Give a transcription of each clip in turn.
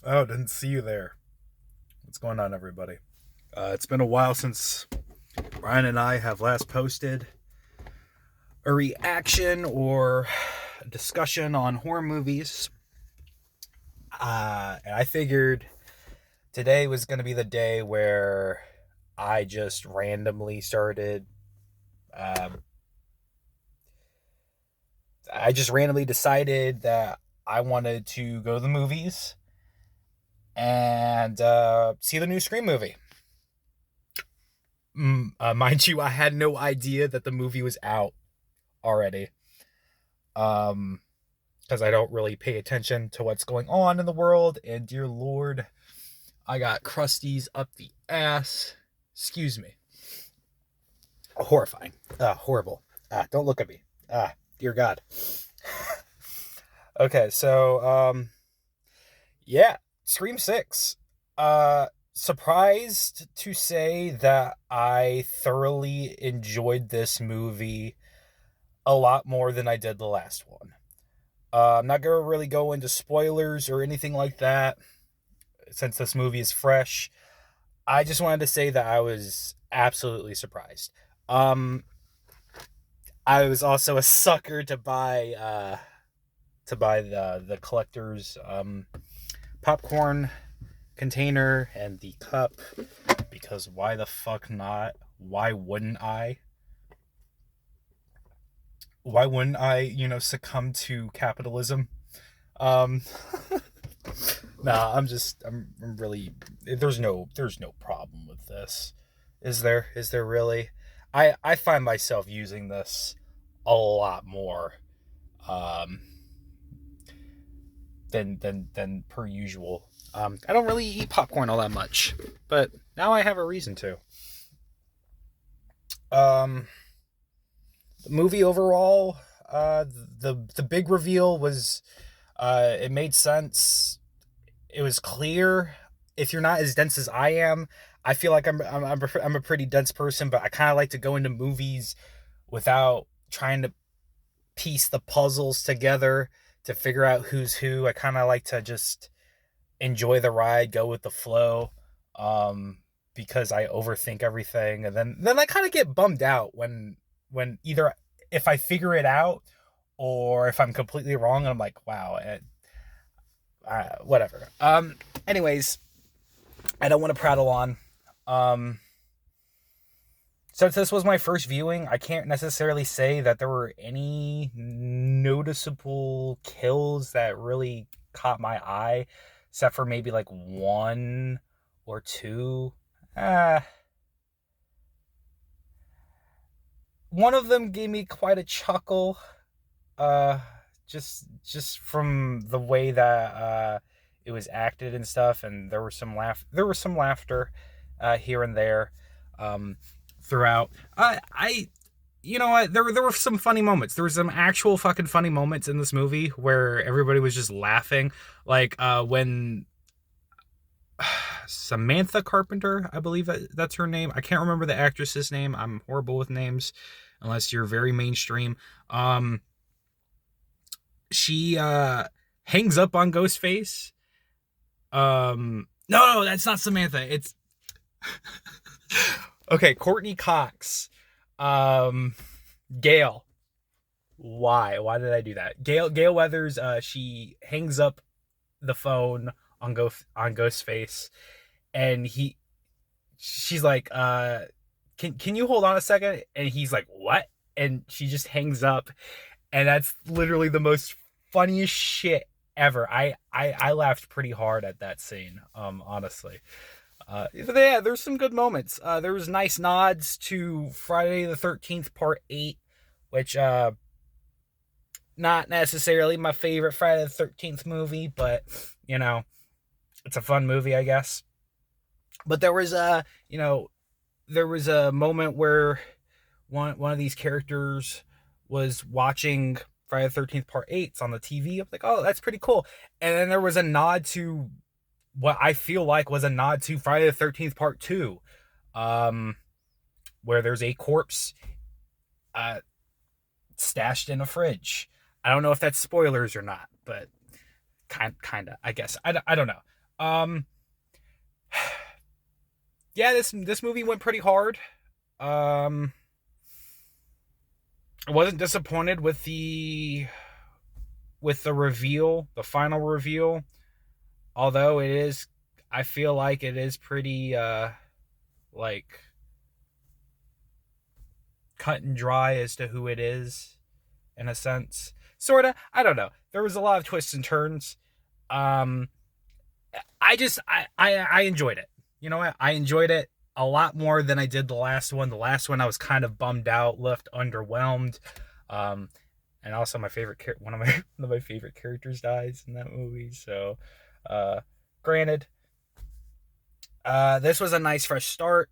Oh, didn't see you there. What's going on, everybody? It's been a while since Brian and I have last posted a reaction or a discussion on horror movies. And I figured today was going to be the day where I just randomly started. Um, I just randomly decided that I wanted to go to the movies and see the new Scream movie. Mind you, I had no idea that the movie was out already. Um, because I don't really pay attention to what's going on in the world. And dear Lord, I got crusties up the ass. Excuse me. Horrifying. Horrible. Don't look at me. Dear God. Okay, so yeah, Scream 6. Surprised to say that I thoroughly enjoyed this movie a lot more than I did the last one. I'm not going to really go into spoilers or anything like that since this movie is fresh. I just wanted to say that I was absolutely surprised. Um, I was also a sucker to buy the collector's popcorn container and the cup because why the fuck not? Why wouldn't I? Why wouldn't I, succumb to capitalism? Um, nah, I'm really. There's no problem with this. Is there? Is there really? I find myself using this a lot more, um, than per usual. I don't really eat popcorn all that much, but now I have a reason to. Um, the movie overall, the big reveal was, it made sense. It was clear. If you're not as dense as I am, I feel like I'm a pretty dense person, but I kind of like to go into movies without trying to piece the puzzles together to figure out who's who. I kind of like to just enjoy the ride, go with the flow, um, because I overthink everything, and then I kind of get bummed out when either if I figure it out or if I'm completely wrong, and I'm like, wow, whatever. Anyways, I don't want to prattle on. Um, since this was my first viewing, I can't necessarily say that there were any noticeable kills that really caught my eye, except for maybe like one or two. Uh, One of them gave me quite a chuckle. Uh, just from the way that it was acted and stuff, and there was some laughter here and there um, throughout. I you know what? There were some funny moments. There were some actual fucking funny moments in this movie where everybody was just laughing, like when Samantha Carpenter, I believe that's her name. I can't remember the actress's name. I'm horrible with names, unless you're very mainstream. She hangs up on Ghostface. No, that's not Samantha. It's okay. Courtney Cox. Um, Gail. Why? Why did I do that? Gail Weathers. She hangs up the phone on Ghostface, and she's like, can you hold on a second? And he's like, what? And she just hangs up, and that's literally the most funniest shit ever. I laughed pretty hard at that scene. Honestly. Yeah, there's some good moments. There was nice nods to Friday the 13th Part 8, which not necessarily my favorite Friday the 13th movie, but you know, it's a fun movie, I guess. But there was a moment where one of these characters was watching Friday the 13th Part 8 on the TV. I'm like, oh, that's pretty cool. And then there was a nod to what I feel like was a nod to Friday the 13th Part 2, um, where there's a corpse uh, stashed in a fridge. I don't know if that's spoilers or not, but kind of, I guess. I don't know. Um, yeah, this movie went pretty hard. Um, I wasn't disappointed with the reveal, the final reveal. Although it is, I feel like it is pretty like cut and dry as to who it is in a sense. Sorta. I don't know. There was a lot of twists and turns. Um, I enjoyed it. You know what? I enjoyed it a lot more than I did the last one. The last one I was kind of bummed out, left underwhelmed. Um, and also my favorite one of my favorite characters dies in that movie. So, uh, granted, this was a nice fresh start,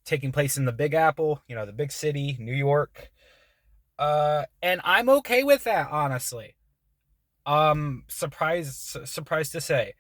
taking place in the Big Apple, the big city, New York. And I'm okay with that, honestly. Surprised to say.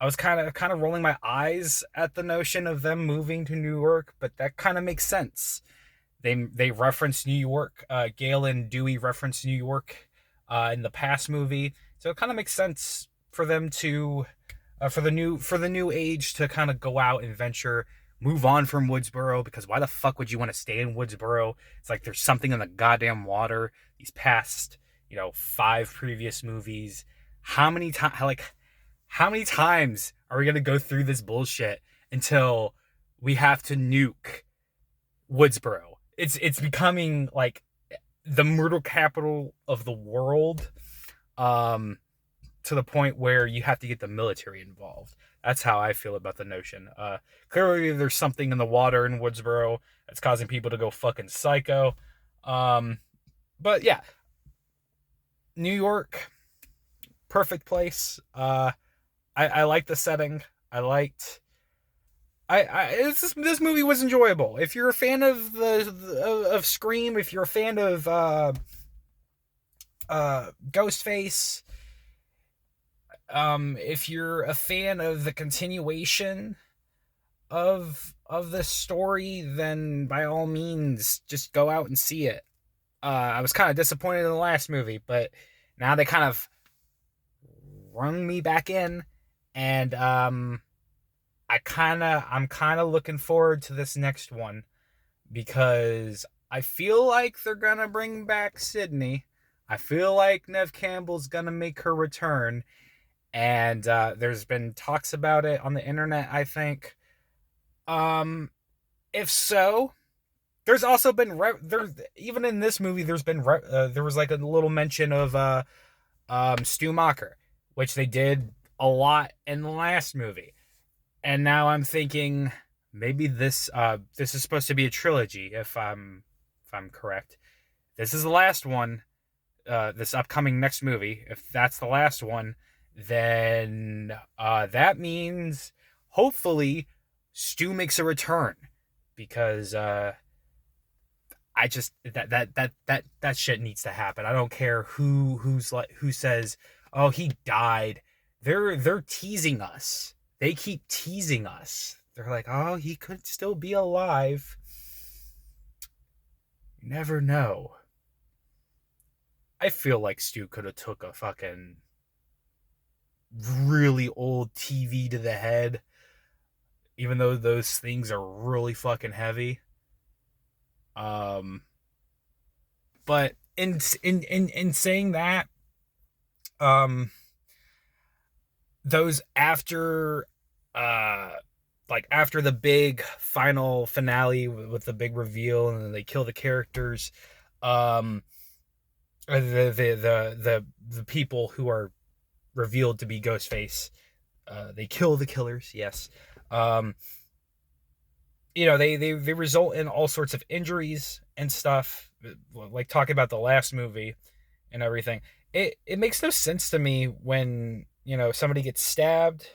I was kind of rolling my eyes at the notion of them moving to New York, but that kind of makes sense. They reference New York. Gale and Dewey reference New York in the past movie, so it kind of makes sense for them to for the new age to kind of go out and venture, move on from Woodsboro, because why the fuck would you want to stay in Woodsboro? It's like there's something in the goddamn water. These past, 5 previous movies. How many times are we gonna go through this bullshit until we have to nuke Woodsboro? It's becoming like the murder capital of the world. Um, to the point where you have to get the military involved. That's how I feel about the notion. Clearly, there's something in the water in Woodsboro that's causing people to go fucking psycho. Um, but yeah, New York, perfect place. I like the setting. I liked. This movie was enjoyable. If you're a fan of of Scream, if you're a fan of Ghostface, if you're a fan of the continuation of this story, then by all means just go out and see it. I was kind of disappointed in the last movie, but now they kind of rung me back in, and I'm kind of looking forward to this next one, because I feel like they're gonna bring back Sydney. I feel like Nev Campbell's gonna make her return, and there's been talks about it on the internet, I think. Um, if so, there's also been there even in this movie. There was like a little mention of Stu Macher, which they did a lot in the last movie, and now I'm thinking maybe this is supposed to be a trilogy. If I'm correct, this is the last one. This upcoming next movie, if that's the last one, then that means hopefully Stu makes a return, because I just that shit needs to happen. I don't care who says, "Oh, he died." They're teasing us. They keep teasing us. They're like, "Oh, he could still be alive." You never know. I feel like Stu could have took a fucking really old TV to the head, even though those things are really fucking heavy. Um, but in saying that, um, those uh after the big final finale with the big reveal and then they kill the characters, um, the people who are revealed to be Ghostface, they kill the killers. Yes. Um, they result in all sorts of injuries and stuff, like talking about the last movie and everything. It makes no sense to me when somebody gets stabbed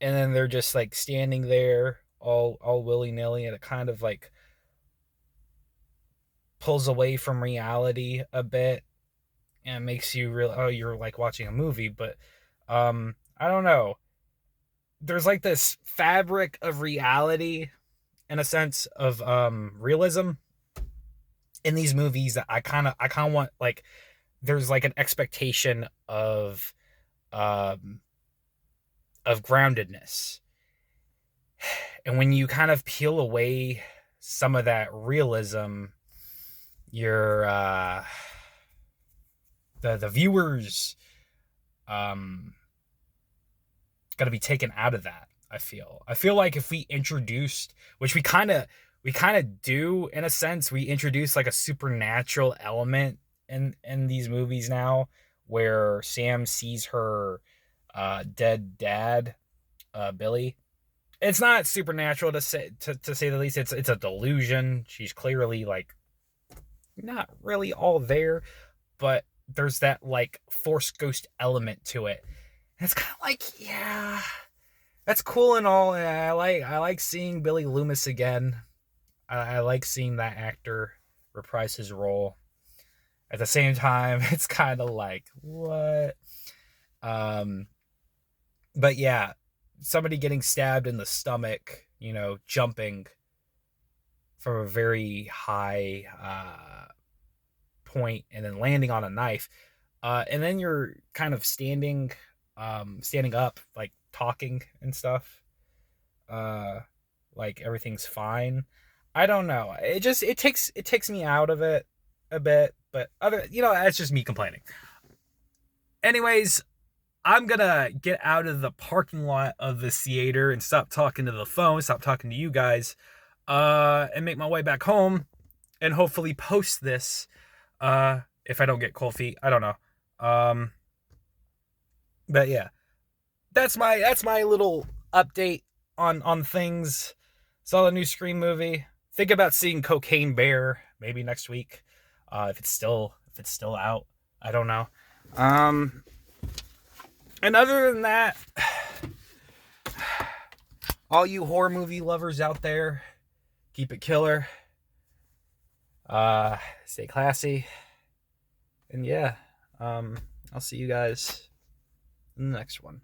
and then they're just like standing there all willy-nilly, and it kind of like pulls away from reality a bit and makes you real oh, you're like watching a movie. But I don't know, there's like this fabric of reality, in a sense of realism in these movies, that I kind of want, like, there's like an expectation of um of groundedness. And when you kind of peel away some of that realism, you're the viewers got to be taken out of that. I feel like if we introduced, which we kind of do in a sense, we introduce like a supernatural element in these movies now, where Sam sees her dead dad, Billy. It's not supernatural to say the least. It's a delusion. She's clearly like not really all there, but there's that like force ghost element to it. And it's kind of like, yeah, that's cool and all. And I like seeing Billy Loomis again. I like seeing that actor reprise his role. At the same time, it's kind of like, what? Um, but yeah, somebody getting stabbed in the stomach, you know, jumping from a very high point and then landing on a knife, and then you're kind of standing up, like talking and stuff, like everything's fine. I don't know. It takes me out of it a bit, but other, you know, that's just me complaining. Anyways, I'm gonna get out of the parking lot of the theater and stop talking to the phone, stop talking to you guys, and make my way back home and hopefully post this. If I don't get cold feet, I don't know. But yeah, that's my little update on things. Saw the new Scream movie. Think about seeing Cocaine Bear maybe next week, if it's still out. I don't know. And other than that, all you horror movie lovers out there, keep it killer. Stay classy. And yeah, I'll see you guys in the next one.